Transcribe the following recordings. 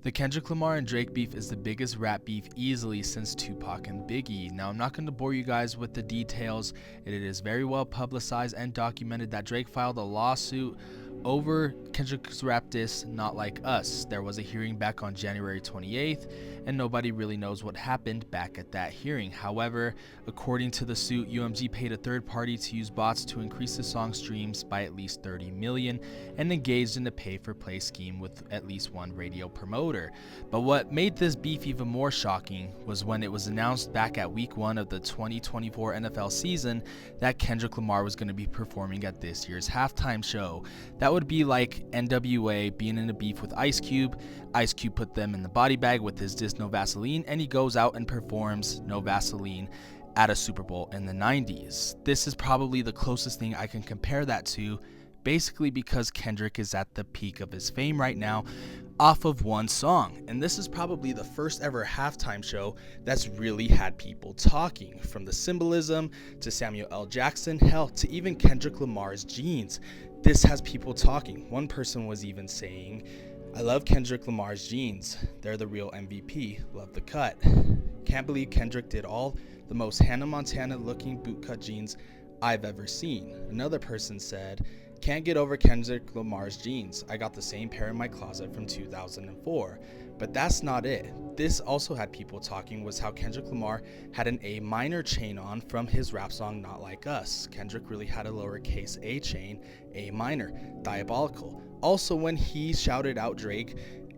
The Kendrick Lamar and Drake beef is the biggest rap beef easily since Tupac and Biggie. Now, I'm not going to bore you guys with the details. It is very well publicized and documented that Drake filed a lawsuit over Kendrick's rap diss, Not Like Us. There was a hearing back on January 28th, and nobody really knows what happened back at that hearing. However, according to the suit, UMG paid a third party to use bots to increase the song streams by at least 30 million and engaged in a pay-for-play scheme with at least one radio promoter. But what made this beef even more shocking was when it was announced back at week 1 of the 2024 NFL season that Kendrick Lamar was going to be performing at this year's halftime show. That would be like NWA being in a beef with Ice Cube. Ice Cube put them in the body bag with his diss No Vaseline, and he goes out and performs No Vaseline at a Super Bowl in the 90s. This is probably the closest thing I can compare that to, basically because Kendrick is at the peak of his fame right now off of one song. And this is probably the first ever halftime show that's really had people talking, from the symbolism to Samuel L. Jackson, hell, to even Kendrick Lamar's jeans. This has people talking. One person was even saying, "I love Kendrick Lamar's jeans. They're the real MVP. Love the cut. Can't believe Kendrick did all the most Hannah Montana looking bootcut jeans I've ever seen." Another person said, "Can't get over Kendrick Lamar's jeans. I got the same pair in my closet from 2004. But that's not it. This also had people talking was how Kendrick Lamar had an A minor chain on from his rap song Not Like Us. Kendrick really had a lowercase a chain, A minor, diabolical. Also, when he shouted out Drake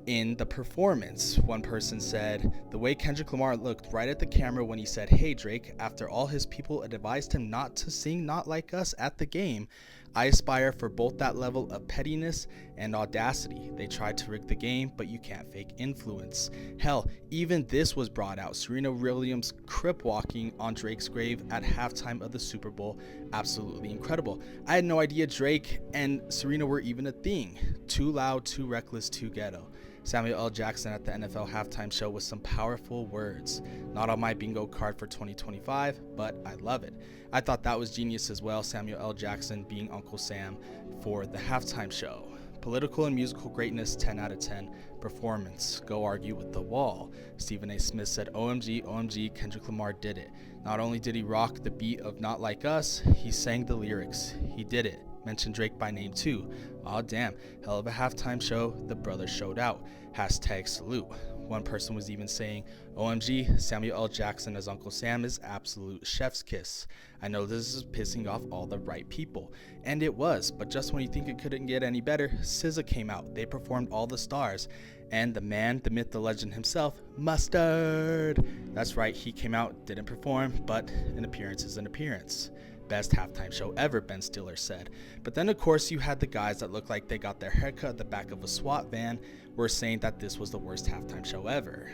in the performance, one person said, "The way Kendrick Lamar looked right at the camera when he said, 'Hey Drake,' after all his people advised him not to sing Not Like Us at the game. I aspire for both that level of pettiness and audacity. They tried to rig the game, but you can't fake influence." Hell, even this was brought out. Serena Williams crip walking on Drake's grave at halftime of the Super Bowl. Absolutely incredible. I had no idea Drake and Serena were even a thing. Too loud, too reckless, too ghetto. Samuel L. Jackson at the NFL halftime show with some powerful words. Not on my bingo card for 2025, but I love it. I thought that was genius as well, Samuel L. Jackson being Uncle Sam for the halftime show. Political and musical greatness, 10 out of 10. Performance, go argue with the wall. Stephen A. Smith said, "OMG, OMG, Kendrick Lamar did it. Not only did he rock the beat of Not Like Us, he sang the lyrics. He did it. Mentioned Drake by name too. Aw damn, hell of a halftime show, the brother showed out. Hashtag salute." One person was even saying, "OMG, Samuel L. Jackson as Uncle Sam is absolute chef's kiss. I know this is pissing off all the right people." And it was, but just when you think it couldn't get any better, SZA came out. They performed All the Stars. And the man, the myth, the legend himself, Mustard. That's right, he came out, didn't perform, but an appearance is an appearance. Best halftime show ever, Ben Stiller said. But then of course you had the guys that looked like they got their haircut at the back of a SWAT van were saying that this was the worst halftime show ever.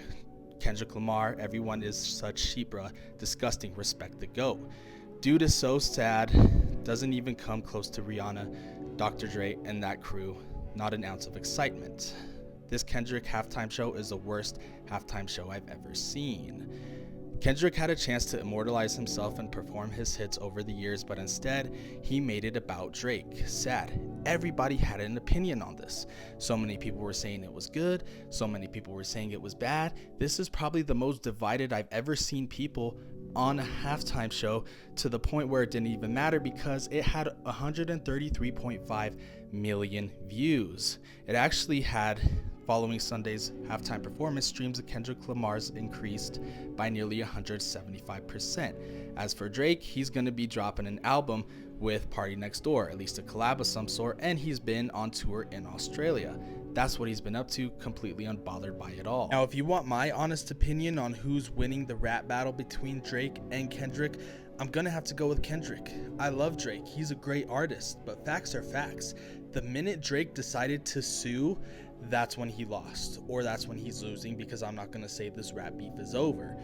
Kendrick Lamar, everyone is such sheepra, disgusting, respect the GOAT. Dude is so sad, doesn't even come close to Rihanna, Dr. Dre, and that crew. Not an ounce of excitement. This Kendrick halftime show is the worst halftime show I've ever seen. Kendrick had a chance to immortalize himself and perform his hits over the years, but instead, he made it about Drake. Sad. Everybody had an opinion on this. So many people were saying it was good, so many people were saying it was bad. This is probably the most divided I've ever seen people on a halftime show, to the point where it didn't even matter because it had 133.5 million views. It actually had, following Sunday's halftime performance, streams of Kendrick Lamar's increased by nearly 175%. As for Drake, he's going to be dropping an album with Party Next Door, at least a collab of some sort, and he's been on tour in Australia. That's what he's been up to, completely unbothered by it all. Now, if you want my honest opinion on who's winning the rap battle between Drake and Kendrick, I'm gonna have to go with Kendrick. I love Drake, he's a great artist, but facts are facts. The minute Drake decided to sue, that's when he lost, or that's when he's losing, because I'm not gonna say this rap beef is over.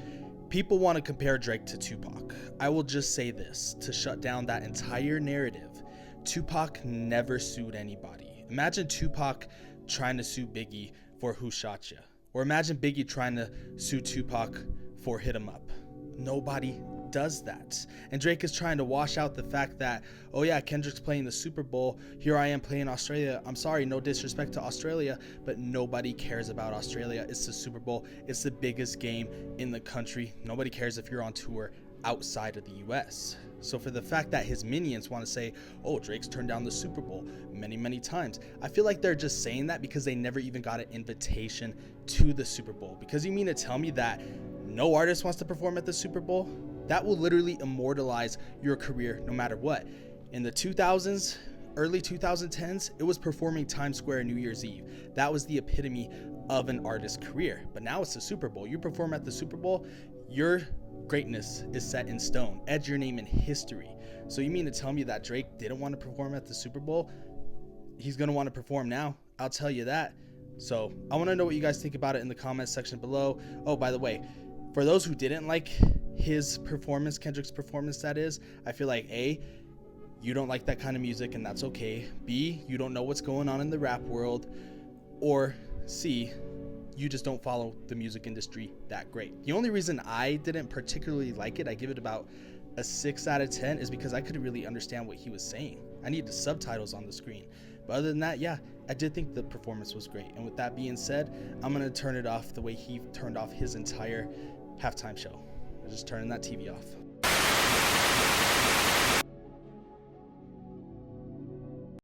People want to compare Drake to Tupac. I will just say this, to shut down that entire narrative. Tupac never sued anybody. Imagine Tupac trying to sue Biggie for Who Shot Ya, or imagine Biggie trying to sue Tupac for Hit 'Em Up. Nobody does that. And Drake is trying to wash out the fact that, oh yeah, Kendrick's playing the Super Bowl, here I am playing Australia. I'm sorry, no disrespect to Australia, but nobody cares about Australia. It's the Super Bowl. It's the biggest game in the country. Nobody cares if you're on tour outside of the US. So for the fact that his minions want to say, oh, Drake's turned down the Super Bowl many times, I feel like they're just saying that because they never even got an invitation to the Super Bowl. Because you mean to tell me that no artist wants to perform at the Super Bowl? That will literally immortalize your career no matter what. In the 2000s, early 2010s, it was performing Times Square New Year's Eve. That was the epitome of an artist's career. But now it's the Super Bowl. You perform at the Super Bowl, your greatness is set in stone. Etch your name in history. So you mean to tell me that Drake didn't want to perform at the Super Bowl? He's going to want to perform now. I'll tell you that. So I want to know what you guys think about it in the comments section below. Oh, by the way, for those who didn't like his performance, Kendrick's performance, that is, I feel like A, you don't like that kind of music and that's okay. B, you don't know what's going on in the rap world. Or C, you just don't follow the music industry that great. The only reason I didn't particularly like it, I give it about a 6 out of 10, is because I couldn't really understand what he was saying. I needed subtitles on the screen. But other than that, yeah, I did think the performance was great. And with that being said, I'm going to turn it off the way he turned off his entire halftime show. I'm just turning that TV off.